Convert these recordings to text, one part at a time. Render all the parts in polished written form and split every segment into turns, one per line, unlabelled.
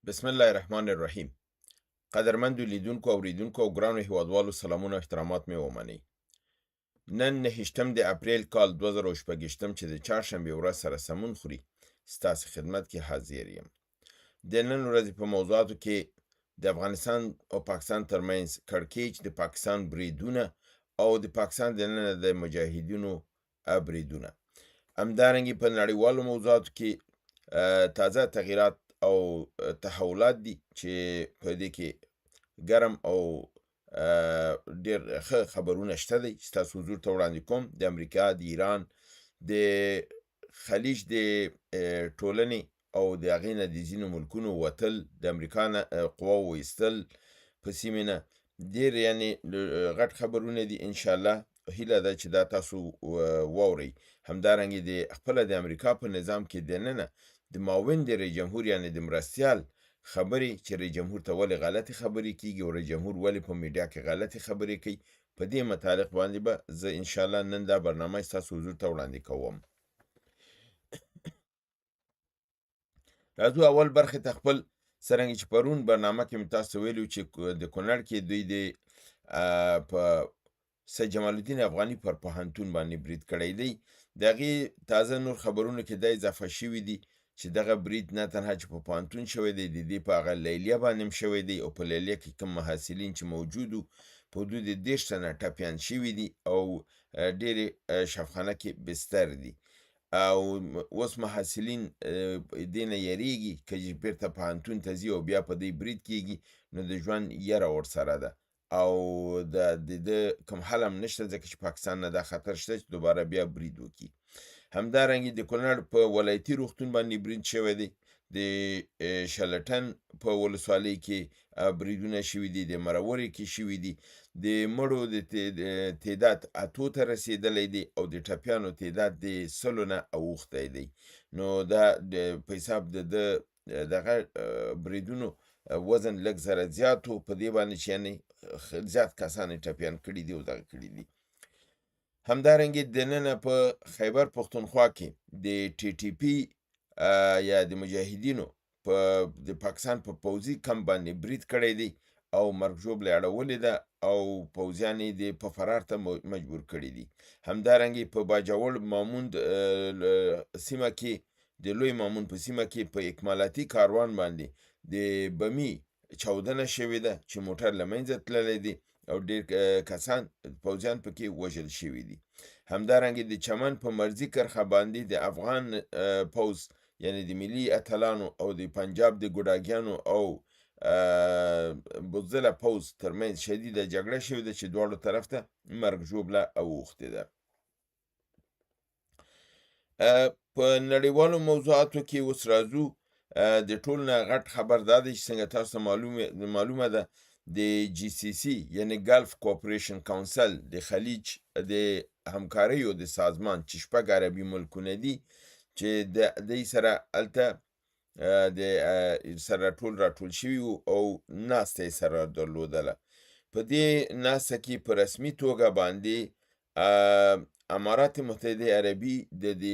بسم الله الرحمن الرحیم. قدرمندو لیدونکو او اوریدونکو او ګرانو هیوادوالو سلامونه او احترامات مې ومنئ. نن 9 د اپریل کال 2026 چې د چهارشنبې ورځ سره سمون خوري ستاسو خدمت کې حاضر یم. د نن ورځې په موضوعاتو کې د افغانستان او پاکستان ترمنځ کړکېچ، د پاکستان بریدونه او د پاکستان دننه د مجاهدینو بریدونه، همدارنګې په نړیوالو موضوعاتو کې تازه تغییرات او تحولات دي چې په دې کې ګرم او ډېر ښه خبرونه شته دی چې تاسو حضور ته وړاندې کوم. د امریکا، د ایران، د خلیج د ټولنې او د هغې نه د ځینو ملکونو وتل، د امریکا نه قواو وایستل په سیمې نه، ډېر یعنې غټ خبرونه دي. انشاءالله هیله ده چې دا تاسو واورئ. همدارنګې د خپله د امریکا په نظام کې دننه د معاون د رئیس جمهور یعنې د مرستیال خبرې چې رئیس جمهور ته ولې غلطې خبرې کیږي او رئیس جمهور ولې په میډیا کې غلطې خبرې کوي، په دې متعلق باندې به زه انشاءالله نن دا برنامه ستاسو حضور ته وړاندې کوم. راځو اول برخې ته خپل څرنګه چې پرون برنامه کې مې تاسو ته ویلي چې د کونړ کې دوی د په سید جمال الدین افغاني پر پوهنتون باندې برید کړی دی. د هغې تازه نور خبرونو کې دا اضافه شوي دي چې دغه برید نه تنها چې په پوهنتون شوی دی، د دې په هغه لیلیه باندې هم شوی دی او په لیلیه کې کوم محصلین چې موجود وو په حدود 30 تنه ټپیان شوي دي او ډېرې شفخانه کې بستر دي او اوس محصلین دې نه یریږي که چې بیرته پوهنتون ته ځي او بیا په دې برید کیږي نو د ژوند یره ورسره ده او د ده کوم حل هم نشته، ځکه چې پاکستان نه دا خطر شته چې دوباره بیا برید وکړي. همدارنګې د کونړ په ولایتي روغتون باندې برید شوی دی، د شلټن په ولسوالۍ کې بریدونه شوي دي، د مرورې کې شوي دي، د مړو د تعداد 8 ته رسېدلی دی او د ټپیانو تعداد د 100 نه اوښتی دی. نو دا په حساب د دغه بریدونو وزن لږ زره زیات و، په دې باندې چې یعنې زیات کسان یې ټپیان کړي دي او دغه کړي دي. همدارنګې دننه په خیبر پښتونخوا کې د ټي ټي پي یا د مجاهدینو په د پاکستان په پوځي کمپ باندې برید کړی دی او مرګ ژوبله یې اړولې ده او پوځیان یې په فرار ته مجبور کړي دي. همدارنګې په باجوړ ماموند سیمه کې د لوی مامون په سیمه کې په اکمالاتي کاروان باندې د بمي چاودنه شوې ده چې موټر له منځه تللی دی او ډېر کسان پوځیان پکې وژل شوي دي. همدارنګې د چمن په مرزي کرښه باندې د افغان پوځ یعنې د ملي اتلانو او د پنجاب د ګوډاګیانو او بزدله پوځ ترمنځ شدیده جګړه شوې ده چې دواړو طرف ته مرګ ژوبله اوښتې ده. په نړیوالو موضوعاتو کې اوس راځو. د ټول نه غټ خبر دا دی چې څنګه تاسو معلومه ده د جی سی سی یعنې ګلف کوپریشن کونسل د خلیج د همکاریو د سازمان چې 6 عربي ملکونه دي چې د دوی سره هلته د سره راټول شوي وو او ناسته یې سره درلودله. په دې ناسته کې په رسمي توګه باندې امارات متحده عربي د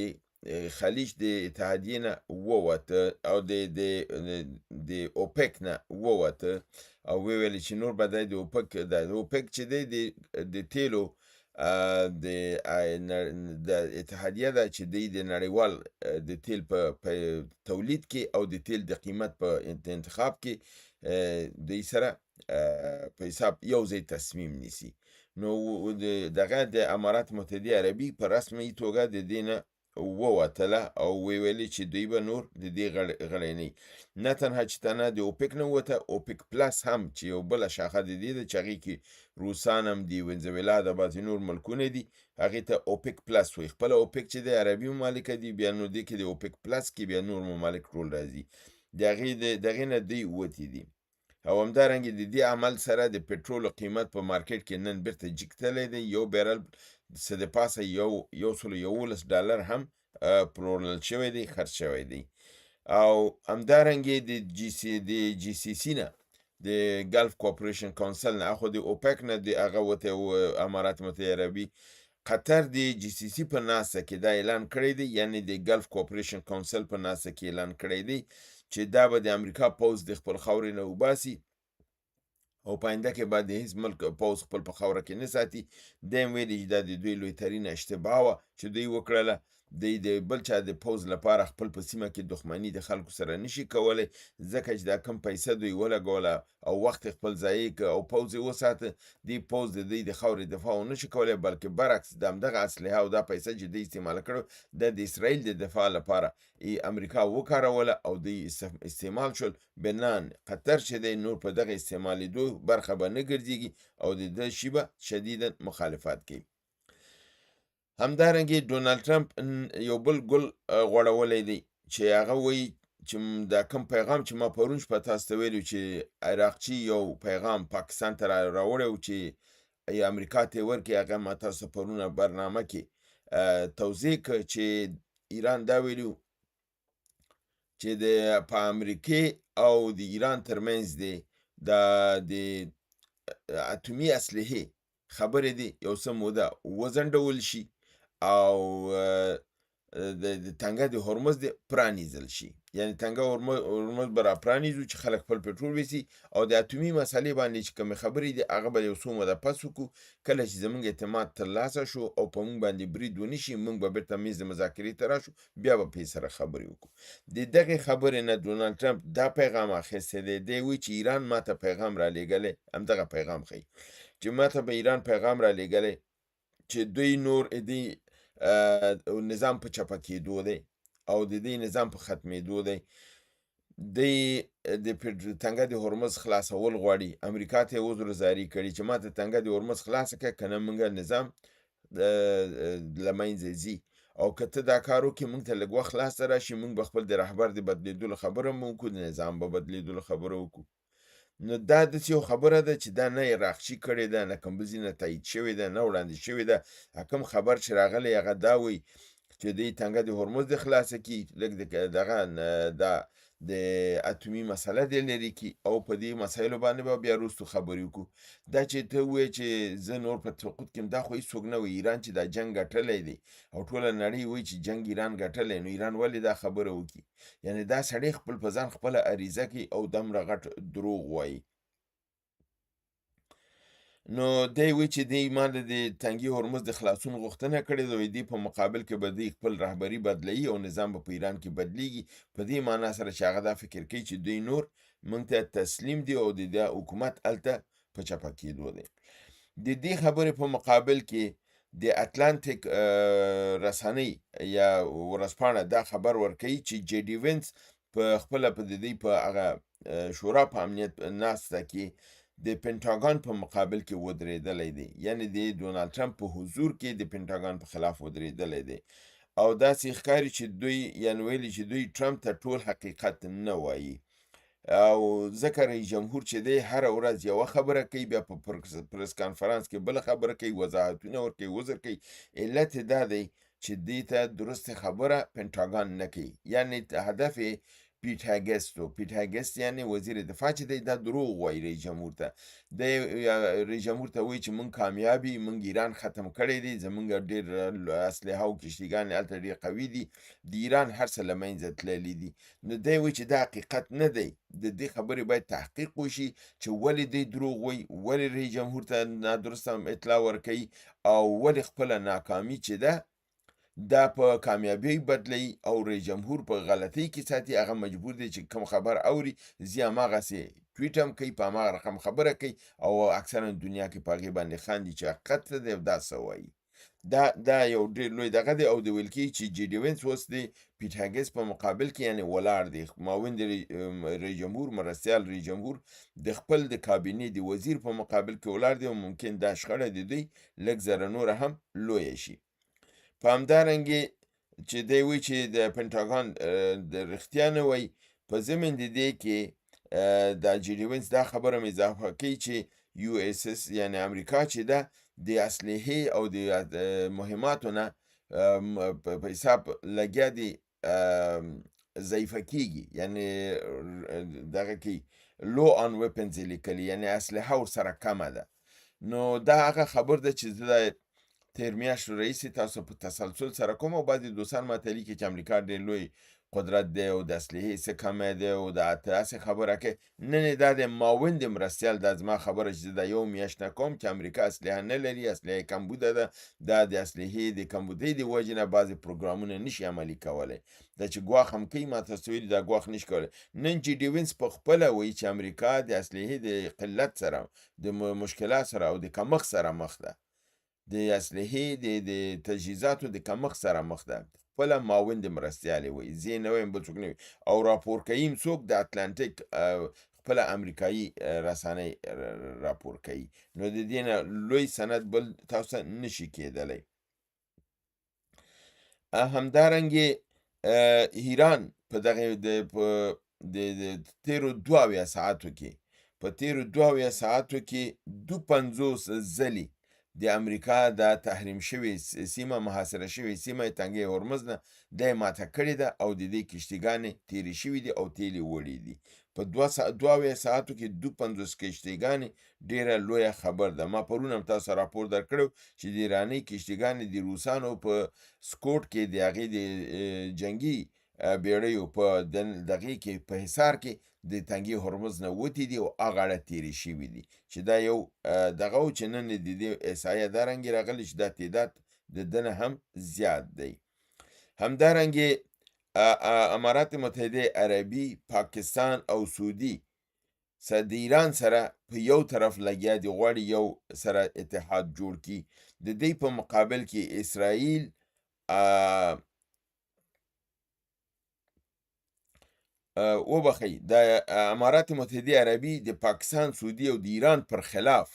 خلیج د اتحادیې نه ووته او د اوپک نه ووته او وویل چې نور به د اوپک چې دی د تیلو د اتحادیه ده چې دی د نړیوال د تیل په تولید کې او د تیل د قیمت په انتخاب کې دوی سره په حساب یو ځای تصمیم نیسي. نو دغه د امارات متحده عربي په رسمي توګه د دې نه ووتله او ویلي چې دوی به نور د دې غړی نه تنها چې تنه د اوپک نه ووته، اوپک پلس هم چې یو بله شاخه د دې ده چې هغې کې روسان هم دي، ونزویلا د بعضې نور ملکونه دي، هغې ته اوپک پلس وایي. خپله اوپک چې دی عربي ممالکه دي، بیا نو دې کې د اوپک پلس کې بیا نور ممالک ټول راځي، د هغې نه دوی وتې دي. او همدارنګې د دې عمل سره د پټرولو قیمت په مارکیټ کې نن بیرته جګتلی دی، یو بیرل څه د پاسه $111 هم پلورل شوی دی، خرڅ شوی دی. او همدارنګې د جی سی سی نه د ګلف کوپریشن کونسل نه اخو د اوپک نه د هغه وته امارات متحده عربي قطر د GCC په ناسته کې دا اعلان کړی دی، یعنی د ګلف کوپریشن کونسل په ناسته کې اعلان کړی دی چې دا به د امریکا پوځ د خپل خاورې نه وباسي او په آینده کې به د هیڅ ملک پوځ خپل په خاوره کې نه ساتي. دی هم ویلي چې دا د دوی لویترینه اشتباه وه چې دوی وکړله. دوی د بل چا د پوځ لپاره خپل په سیمه کې دښمني د خلکو سره نشي کولی، ځکه چې دا کم پیسه دوی ولګوله او وخت یې خپل ضایع کړ او پوځ یې وساته. دې پوځ د دوی د خاورې دفاع ونشي کولی، بلکې برعکس د همدغه اسلحه او دا پیسه چې دوی استعماله کړې دا د اسرائیل د دفاع لپاره امریکا وکاروله او دوی استعمال شول. بنان قطر چې دی نور په دغه استعمالېدو برخه به نه ګرځېږي او د ده شي به شدیدا مخالفت کوي. همدارنګې ډونالډ ټرمپ یو بل ګل غوړولی دی چې هغه وایي چې دا کم پیغام چې ما پرون شپه تاسو ته ویلي چې عراقچي یو پیغام پاکستان ته راوړی و چې امریکا ته یې ورکړي، هغه ما تاسو ته پرونه برنامه کې توضیح کړ چې ایران دا ویلي چې په امریکې او د ایران ترمنځ دی د اتومي اسلحې خبرې دي یو څه موده وځنډول شي او د تنګه د هرمز د پرانیزل شي، یعنی تنګه هرمز به را پرانیزو چې خلک خپل پټرول ویسي او د اتومي مسلې باندې چې کومې خبرې دي هغه به یو څو موده پس وکړو. کله چې زموږ اعتماد ترلاسه شو او په موږ باندې برید ونه شي موږ به بېرته میز د مذاکرې ته راشو، بیا به پرې سره خبرې وکړو. د دغې خبرې نه ډونالډ ټرمپ دا پیغام اخیستی دی. دی وایي چې ایران ماته پیغام را لېږلی، همدغه پیغام ښیي چې ماته به ایران پیغام را لېږلی چې دوی نور دې نظام په چپه کېدو دی او د دې نظام په ختمېدو دی. دی د تنګه د هرمز خلاصول غواړي. امریکا ته یې عذر زاري کړي چې ماته تنګه د هرمز خلاصه کړه، که نه موږ نظام له منځه ځي او که ته دا کار وکړې موږ ته لږ وخت لاسته راشي موږ به خپل د رهبر د بدلېدلو خبره هم وکړو، د نظام به بدلېدلو خبره وکړو. نو دا داسې یو خبره ده چې دا نه یې راخشي کړې ده، نه کوم ځینه تایید شوې ده، نه وړاندې شوې ده. کوم خبر چې راغلی هغه دا وایي چې دوی تنګه د هرمز د خلاصه کړي، لږ دغه د اتومي مسله دې لرې کړي او په دې مسایلو باندې به بیا وروستو خبرې وکړو. دا چې ته ووایې چې زه نور په توقف کې یم، دا خو هېڅوک نه وایي. ایران چې دا جنګ ګټلی دی او ټوله نړۍ وایي چې جنګ ایران ګټلی، نو ایران ولې دا خبره وکړي؟ یعنې دا سړی خپل په ځان خپله عریضه کوي او دومره غټ دروغ وایي. نو دی وایي چې دی ما د تنګي هرمز د خلاصون غوښتنه کړې ده، دوی په مقابل کې به دوی خپل رهبري بدلوي او نظام به په ایران کې بدلیږي، په دې معنا سره چې هغه دا فکر کوي چې دوی نور موږ ته تسلیم دي او د حکومت هلته په چپه کېدو دی. د دې خبرې په مقابل کې د اتلانتیک رسنۍ یا ورځپاڼه دا خبر ورکوي چې جې ډي وینس په خپله په د دوی په هغه شورا په امنیت ناسته کې د پنټاګان په مقابل کې ودرېدلی دی، یعنی د ډونالډ ټرمپ په حضور کې د پنټاګان په خلاف ودرېدلی دی او داسې ښکاري چې دوی یعنې ویلي چې دوی ټرمپ ته ټول حقیقت نه وایي او ځکه رئیس جمهور چې دی هره ورځ یوه خبره کوي، بیا په پریس کانفرانس کې بله خبره کوي، وضاحتونه ورکوي، عذر کوي. علت یې دا دی چې دې ته درسته خبره پنټاګان نه کوي، یعنې هدف یې پیټ هاګست و. پیټ هاګست یعنې وزیر دفاع چې دی دا دروغ وایي رئیس جمهور ته. دی رئیس جمهور ته وایي چې موږ کامیاب یو، موږ ایران ختم کړی دی، زموږ ډېر اسلحه او کشتیګانې هلته ډېر قوي دي، د ایران هر څه له منځه تللي دي. نو دی وایي چې دا حقیقت نه دی، د دې خبرې باید تحقیق وشي چې ولې دی دروغ وایي، ولې رئیس جمهور ته نادرسته اطلاع ورکوي او ولې خپله ناکامي چې ده دا په کامیابۍ بدلوي او رئیس جمهور په غلطۍ کې ساتي. هغه مجبور دی چې کوم خبر اوري ځي هماغسې ټویټ هم کوي، په هماغه رقم خبره کوي او اکثرا دنیا کې په هغې باندې خاندي چې حقیقت څه دی او دا څه وایي. دا یو ډېر لوی دغه دی او د ویل کېږي چې جې ډي وینس اوس د پیټ هاګست په مقابل کې یعنې ولاړ دی، معاون د رئیس جمهور، مرستیال رئیس جمهور د خپل د کابینې د وزیر په مقابل کې ولاړ دی او ممکن دا شخړه د دوی لږ ذره نوره هم لویه شي. په همدارنګې چې دی وایي چې د پنټاګان د رښتیا نه وایي، په ضمن د دې کې دا جې ډي وینس دا خبره هم اضافه کوي چې یو اس اس یعنې امریکا چې ده د اسلحې او د مهماتو نه په حساب لګیا دي ضعیفه کېږي، یعنې دغه کې لو آن ویپنز یې لیکلي، یعنې اسلحه ورسره کمه ده. نو دا هغه خبر ده چې زه تیر میاشتو راهیسې تاسو په تسلسل سره کوم او بعضې دوستان ماته لیکي چې امریکا ډېر لوی قدرت دی او د اسلحې څه کمی دی او دا داسې خبره کوي. نه نه دا د معاون د مرستیال دا زما خبره چې زه دا یو میاشت نه کوم چې امریکا اسلحه نه لري، اسلحه کمبوده ده. دا د اسلحې د کمبودۍ د وجې نه بعضې پروګرامونه نشي عملي کولی. دا چې ګواښ هم کوي ما تاسو ویلي دا ګواښ نشي کولی. نن جي ډي وینس په خپله وایي چې امریکا د اسلحې د قلت سره د مشکلات سره او د کمښت سره مخ ده، د اسلحې د تجهیزاتو د کمښت سره مخ ده. خپله معاون د مرستیالې وایي، زه یې نه وایم بل څوک نه وایي، او راپور کوي هم څوک د اتلانتیک خپله امریکایي رسنۍ راپور کوي. نو د دې نه لوی سند بل تاسو ته نشي کېدلی. همدارنګې ایران په دغه د تیرو 72 ساعتو کې په تیرو 72 ساعتو کې 52 ځلې د امریکا دا تحریم شوې سیمه، محاصره شوې سیمه تنګې هرمز نه دا یې ماته کړې ده او د دې کشتیګانې تېرې شوي دي او تیل یې وړي دي. په 72 ساعتو کې 52 کشتیګانې ډېره لویه خبر ده. ما پرون هم تاسو راپور درکړی چې د ایراني کشتیګانې د روسانو په سکوټ کې د هغې د جنګي بیړیو په دغې کې په حصار کې د تنګي هرمز نه وتې دي او هغه اړه تېرې شوي دي، چې دا یو دغه و چې نن د دې احصایه دارنګې راغلي چې دا تعداد د ده نه هم زیات دی. همدارنګې امارات متحده عربي، پاکستان او سعودي د ایران سره په یو طرف لګیا دي، غواړي یو سره اتحاد جوړ کړي. د دې په مقابل کې اسرائیل وبخئ د امارات متحده عربي د پاکستان، سعودي او د ایران پر خلاف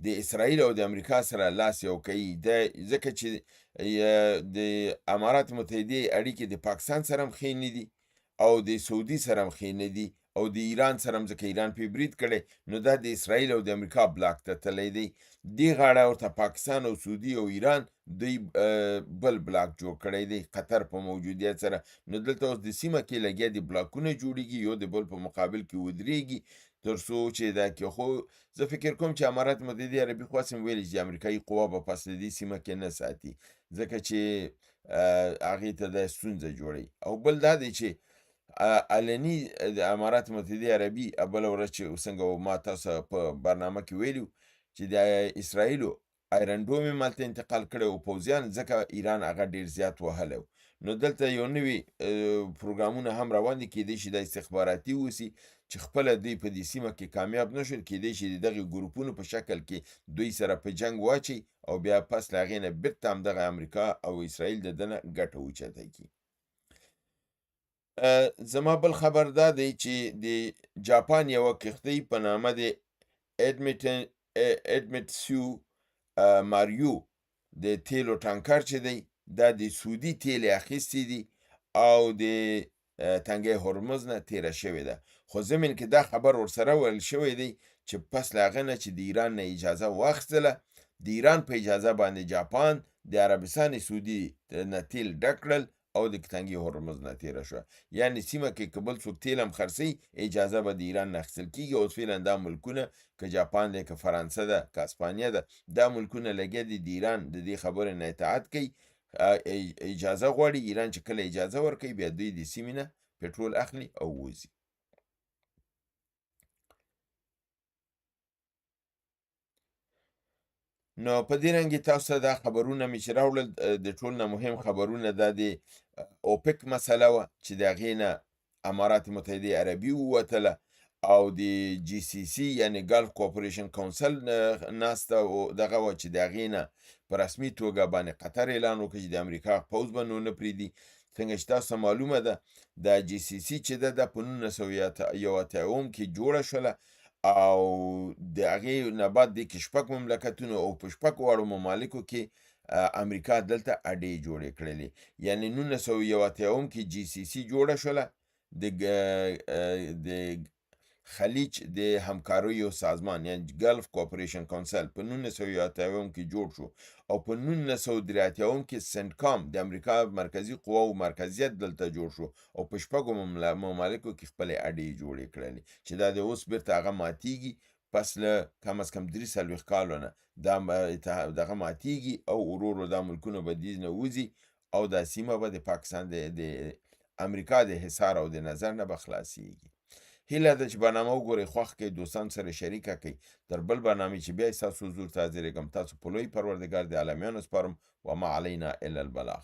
د اسرائیل او د امریکا سره لاس یو کوي. ځکه چې د امارات متحده اړیکې د پاکستان سره هم ښې نه دي او د سعودي سره هم ښې نه دي او د ایران سره هم ځکه ایران پې برید کړی، نو دا د اسرائیل او د امریکا بلاک ته تللی دی. دې غاړه ورته پاکستان او سعودي او ایران دوی بل بلاک جوړ کړی دی قطر په موجودیت سره. نو دلته اوس د سیمه کې لګیا دي بلاکونه جوړېږي، یو د بل په مقابل کې ودرېږي تر څو چې دا کې. خو زه فکر کوم چې امارات متحده عربي خو هسې هم ویلي چې امریکایي قوا به پس د دې سیمه کې نه ساتي، ځکه چې هغې ته دا ستونزه جوړوي. او بل دا دی چې علني د امارات متحده عربي بله ورځ چې څنګه ما تاسو په برنامه کې ویلي چې د اسرائیلو آیرن ډوم یې مالته انتقال کړی و پوځیان، ځکه ایران هغه ډېر زیات وهلی و. نو دلته یو نوي پروګرامونه هم روان دي، کېدای شي دا استخباراتي اوسي چې خپله دوی په دې سیمه کې کامیاب نه شول، کېدای شي د دغې ګروپونو په شکل کې دوی سره په جنګ واچي او بیا پس له هغې نه بېرته همدغه امریکا او اسرائیل د ده نه ګټه اوچته کړي. زما بل خبر دا دی چې د جاپان یوه کښتۍ په نامه د ایډمیټسیو ماریو د تیلو ټانکر چې دی دا د سعودي تیل یې اخیستي دي او د تنګی هرمز نه تیره شوې ده. خو ضمن کې دا خبر ورسره ویل شوی دی چې پس له هغه نه چې د ایران نه اجازه واخیستله، د ایران په اجازه باندې جاپان د عربستان سعودي نه تیل ډک کړل او د تنګي هرمز نه تیره شوه. یعنې سیمه کې که بل څوک تیل هم خرڅوي اجازه به د ایران نه اخیستل کېږي. اوس فعلا دا ملکونه که جاپان دی، که فرانسه ده، که اسپانیا ده، دا ملکونه لګیا دي د ایران د دې خبرې نه اطاعت کوي، اجازه غواړي. ایران چې کله اجازه ورکوي بیا دوی د سیمې نه پټرول اخلي او وځي. نو په دې رنګ تاسو ته دا خبرونه مې چې راوړل د ټول نه مهم خبرونه دا د اوپک مسله وه چې د هغې نه امارات متحده عربي ووتله او د جي سی سی یعنې ګلف کوپریشن کونسل ناسته دغه وه چې د هغې نه په رسمي توګه باندې قطر اعلان وکړي چې د امریکا پوځ به نو نه پرېږدي. څنګه چې تاسو معلومه ده دا جي سی سی چې ده دا په 1981 کې جوړه شوله او د هغې نه بعد دې کې 6 مملکتونو او په 6 واړو ممالکو کې امریکا دلته اډې جوړې کړلې. یعنې 1981 کې جي سی سی جوړه شوله، د خلیج د همکاریو سازمان یعنی ګلف کوپریشن کونسل په 1981 کې جوړ شو او په 1983 کې سنټکام د امریکا مرکزی قواو مرکزیت دلته جوړ شو او په 6 ممالکو کې خپلې اډې جوړې کړلې چې دا د اوس بیرته هغه ماتیږي پس له کم از کم 43 کالو نه دا دغه ماتیږي او ورو ورو دا ملکونه به دې نه وځي او دا سیمه به د پاکستان د امریکا د حصار او د نظر نه به خلاصیږي. هیله ده چې برنامه وګورئ، خوښ کړئ، دوستانو سره شریکه کړئ. تر بل برنامې چې بیا ستاسو حضور ته حاضرېږم، تاسو په لوی پروردګار د عالمیانو سپارم. وما علینا الا البلاغ.